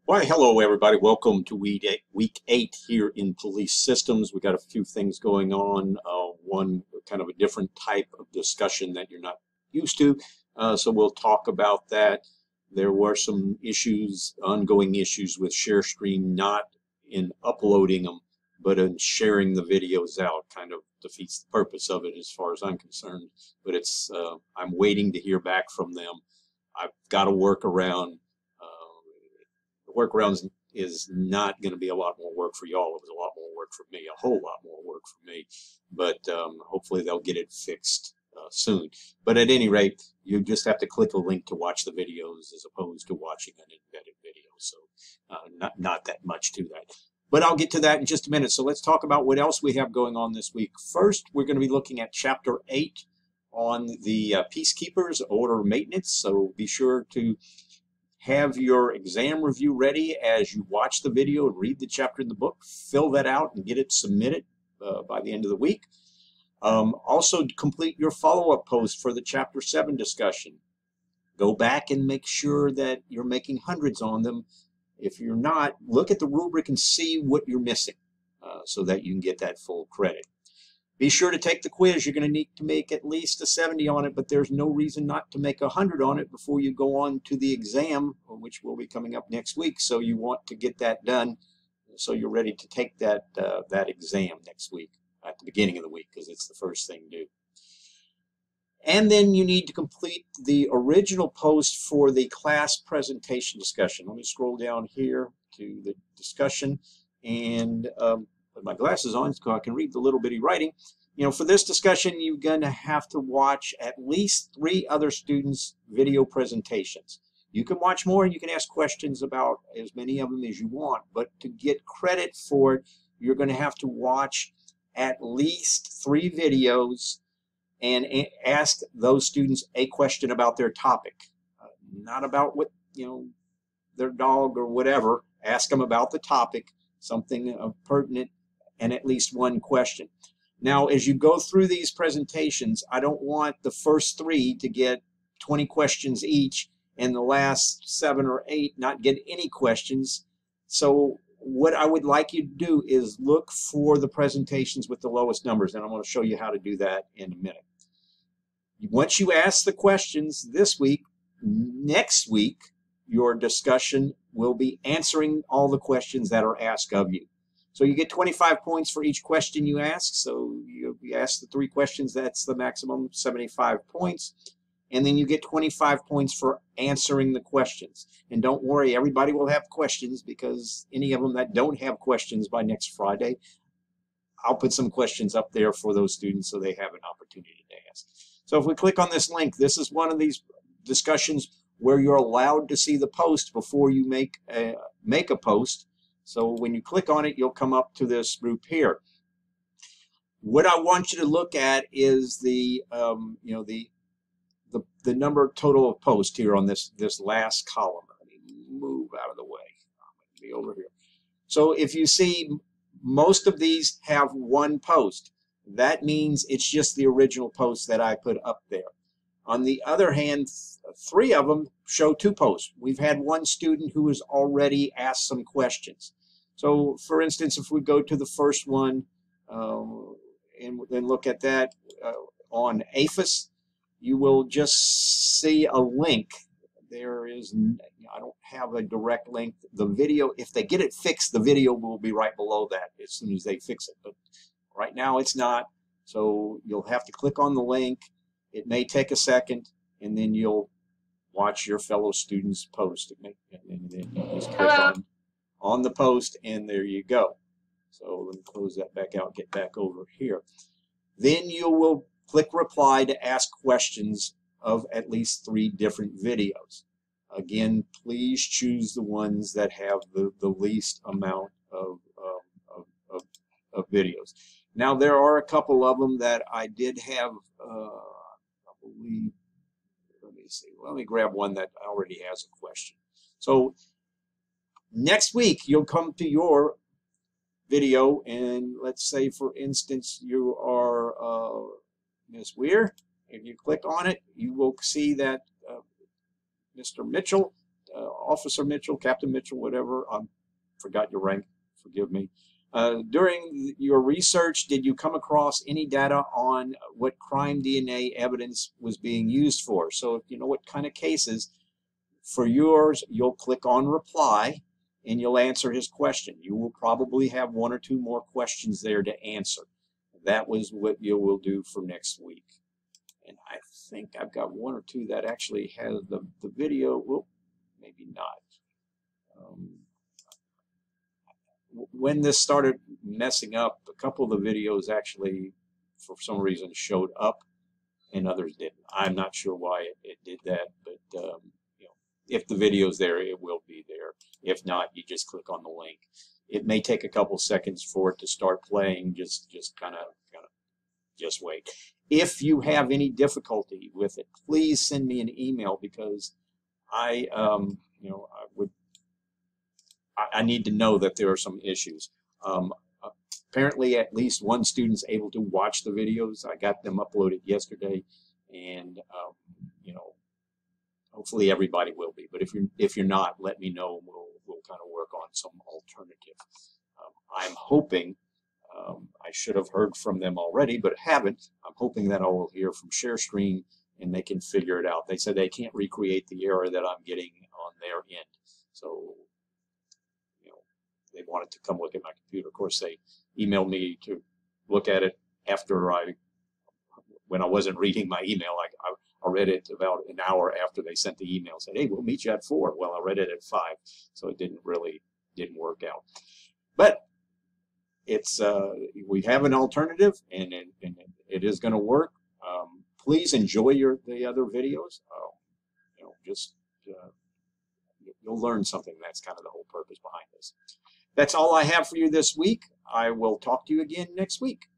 Why, hello everybody. Welcome to week eight here in Police Systems. We got a few things going on. One kind of a different type of discussion that you're not used to. So we'll talk about that. There were some issues, ongoing issues with ShareStream, not in uploading them, but in sharing the videos out. Kind of defeats the purpose of it as far as I'm concerned. But I'm waiting to hear back from them. I've got a workaround. Workarounds is not going to be a lot more work for y'all. It was a lot more work for me, a whole lot more work for me. But hopefully they'll get it fixed soon. But at any rate, you just have to click a link to watch the videos as opposed to watching an embedded video. So not that much to that. But I'll get to that in just a minute. So let's talk about what else we have going on this week. First, we're going to be looking at Chapter 8 on the Peacekeepers Order Maintenance. So be sure to have your exam review ready as you watch the video and read the chapter in the book. Fill that out and get it submitted by the end of the week. Also, complete your follow-up post for the Chapter 7 discussion. Go back and make sure that you're making hundreds on them. If you're not, look at the rubric and see what you're missing so that you can get that full credit. Be sure to take the quiz. You're going to need to make at least a 70 on it, but there's no reason not to make 100 on it before you go on to the exam, which will be coming up next week. So you want to get that done so you're ready to take that exam next week at the beginning of the week, because it's the first thing due. And then you need to complete the original post for the class presentation discussion. Let me scroll down here to the discussion and put my glasses on so I can read the little bitty writing. You know, for this discussion, you're going to have to watch at least 3 other students' video presentations. You can watch more and you can ask questions about as many of them as you want, but to get credit for it, you're going to have to watch at least 3 videos and ask those students a question about their topic. Not about what, their dog or whatever. Ask them about the topic, something pertinent, and at least 1 question. Now, as you go through these presentations, I don't want the first 3 to get 20 questions each and the last 7 or 8 not get any questions. So what I would like you to do is look for the presentations with the lowest numbers, and I'm going to show you how to do that in a minute. Once you ask the questions this week, next week, your discussion will be answering all the questions that are asked of you. So you get 25 points for each question you ask. So you ask the 3 questions, that's the maximum, 75 points. And then you get 25 points for answering the questions. And don't worry, everybody will have questions, because any of them that don't have questions by next Friday, I'll put some questions up there for those students so they have an opportunity to ask. So if we click on this link, this is one of these discussions where you're allowed to see the post before you make a post. So when you click on it, you'll come up to this group here. What I want you to look at is the number total of posts here on this last column. Let me move out of the way. I'm going to be over here. So if you see, most of these have 1 post. That means it's just the original post that I put up there. On the other hand, 3 of them show 2 posts. We've had 1 student who has already asked some questions. So, for instance, if we go to the first one and then look at that on APHIS, you will just see a link. There is, I don't have a direct link. The video, if they get it fixed, the video will be right below that as soon as they fix it. But right now it's not. So you'll have to click on the link. It may take a second, and then you'll watch your fellow students post. And then you just click on the post, and there you go. So let me close that back out, get back over here. Then you will click reply to ask questions of at least 3 different videos. Again, please choose the ones that have the least amount of videos. Now, there are a couple of them that I did have, I believe, let me see. Let me grab one that already has a question. So next week, you'll come to your video, and let's say, for instance, you are Ms. Weir. If you click on it, you will see that Mr. Mitchell Officer Mitchell, Captain Mitchell, whatever, I forgot your rank, forgive me. During your research, did you come across any data on what crime DNA evidence was being used for? So if you know what kind of cases, for yours, you'll click on reply and you'll answer his question. You will probably have one or two more questions there to answer. That was what you will do for next week. And I think I've got one or two that actually has the video. Well, maybe not. When this started messing up, a couple of the videos actually, for some reason, showed up and others didn't. I'm not sure why it did that, but you know, if the video's there, it will be there. If not, you just click on the link. It may take a couple seconds for it to start playing. Just kind of just wait. If you have any difficulty with it, please send me an email, because I you know, I need to know that there are some issues. Apparently, at least one student's able to watch the videos. I got them uploaded yesterday, and you know, hopefully everybody will be. But if you're not, let me know. We'll kind of work on some alternative. I'm hoping. I should have heard from them already, but haven't. I'm hoping that I will hear from ShareScreen and they can figure it out. They said they can't recreate the error that I'm getting on their end. So, you know, they wanted to come look at my computer. Of course, they emailed me to look at it after when I wasn't reading my email. I read it about an hour after they sent the email. Said, hey, we'll meet you at 4. Well, I read it at 5, so it didn't work out. But it's we have an alternative, and it is going to work. Please enjoy the other videos. You know, just you'll learn something. That's kind of the whole purpose behind this. That's all I have for you this week. I will talk to you again next week.